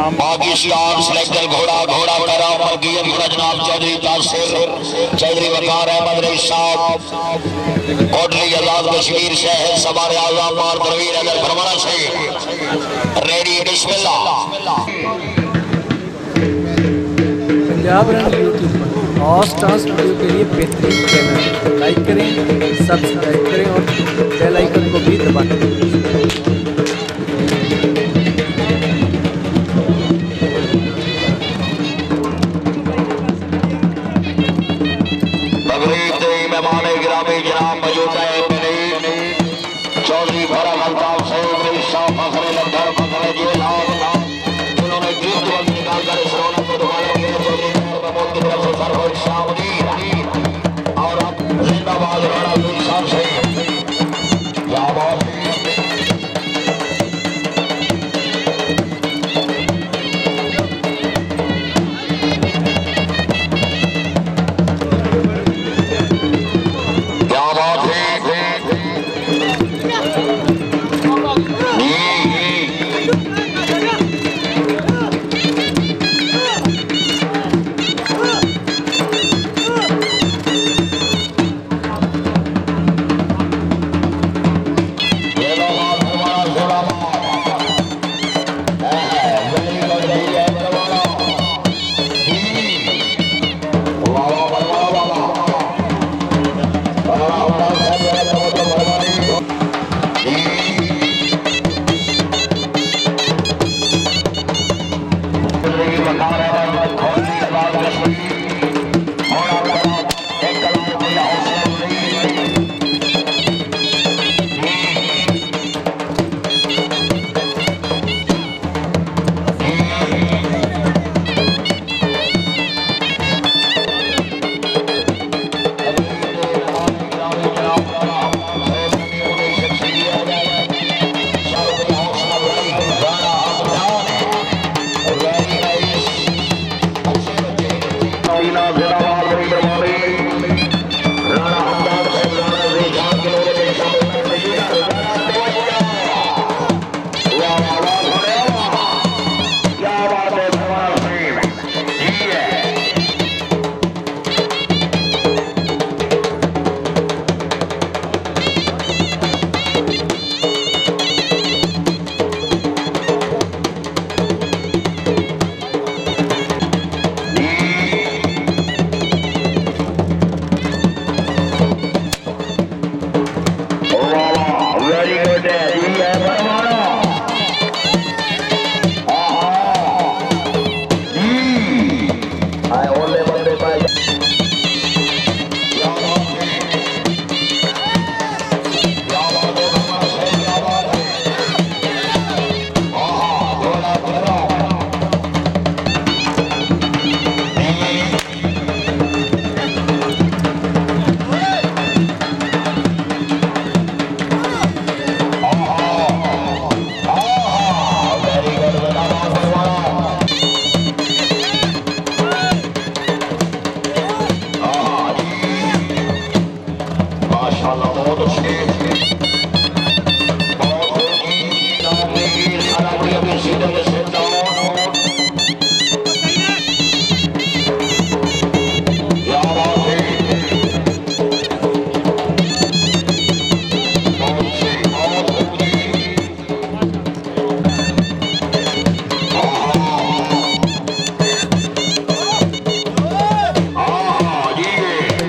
Pakistan selector घोड़ा घोड़ा करा मरगियत घोड़ा जनाब चौधरी तासिर चौधरी वकार अहमद रईस साहब कोटली आजाद कश्मीर शहर सवार आजम और प्रवीण अगर परवाना से रेडी बिस्मिल्लाह। पंजाब रंग यूट्यूब पर और स्टार्स वीडियो के लिए बेहतरीन चैनल लाइक करें, सब्सक्राइब करें और बेल आइकन को भी दबाएं। जनाब मौजूद है चौधरी भरा अल्ताफ सैयद साहब फखरे लंगर फखरे जेल उन्होंने गिफ्ट वक्त निकाल कर इस रौनक को दोबारा किया चौधरी महमूद की तरफ से सरफराज शाहमुद्दीन और जिंदाबाद राणा अब्दुल साहब से क्या बात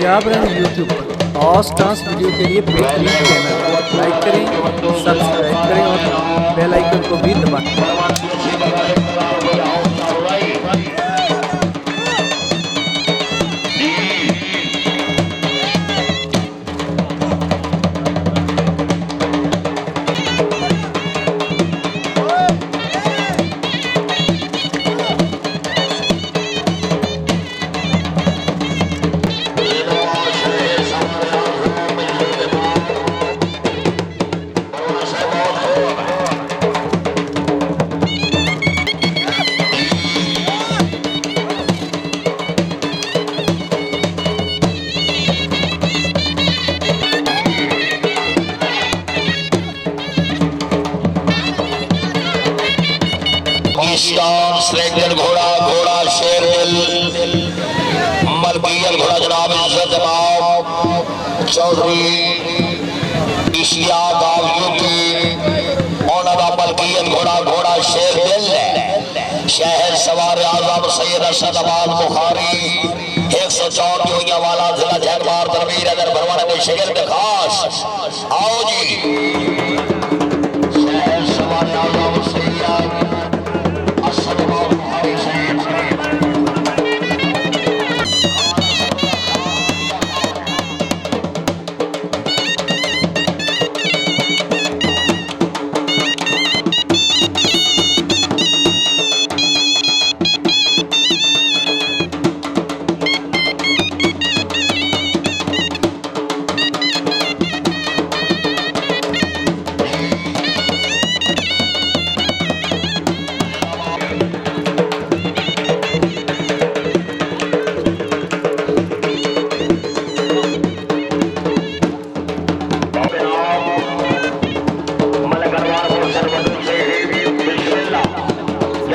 पंजाब रंग यूट्यूब पर और स्टार्स वीडियो के लिए बेहतरीन चैनल लाइक करें, सब्सक्राइब करें और बेल आइकन को भी दबाएं। श्रेगल घोड़ा घोड़ा शेर मलकियत घोड़ा जनाब इज्जत चौधरी इशियाक यूपी ओना मलकियत घोड़ा घोड़ा शेर दिल शहर सवार आजम सैयद असदाबाद बुखारी 104 जोइया वाला जिला जहलवार तनवीर अगर भरवाने में शिगिर के खास आओ जी शहर सवार आजम सैयद असदाबाद बुखारी से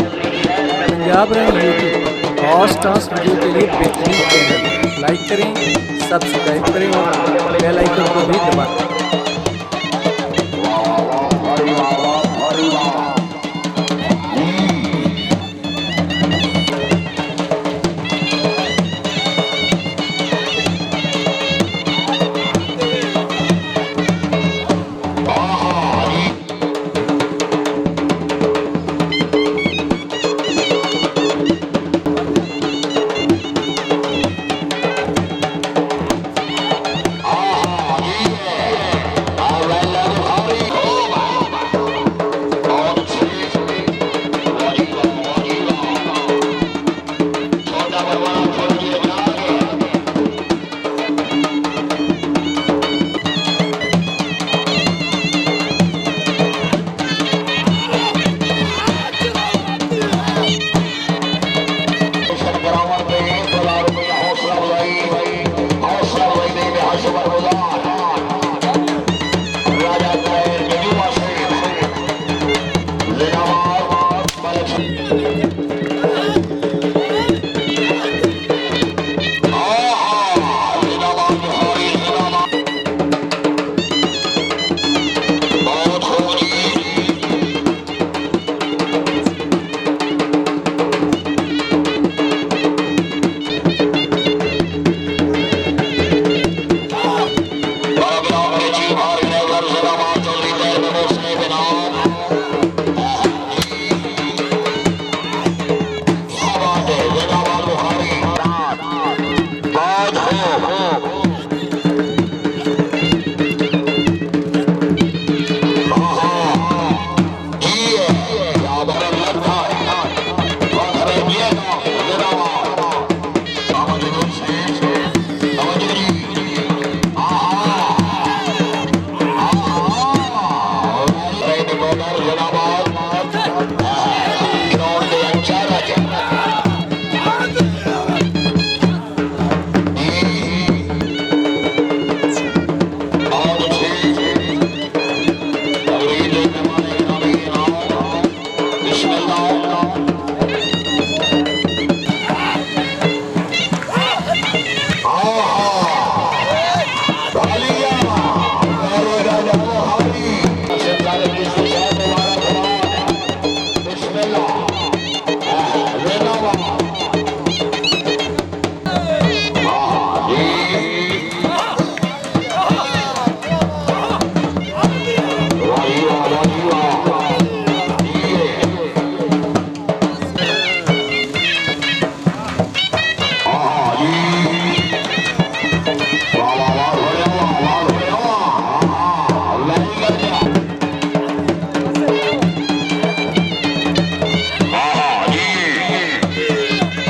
पंजाब रंग यूट्यूब और डांस वीडियो के लिए बेहतरीन चैनल लाइक करें, सब्सक्राइब करें और बेल आइकन को भी दबाएं।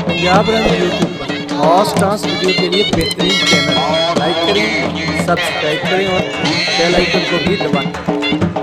पंजाब रंग यूट्यूब पर और डांस वीडियो के लिए बेहतरीन चैनल लाइक करें, सब्सक्राइब करें और बेल आइकन को भी दबाएं।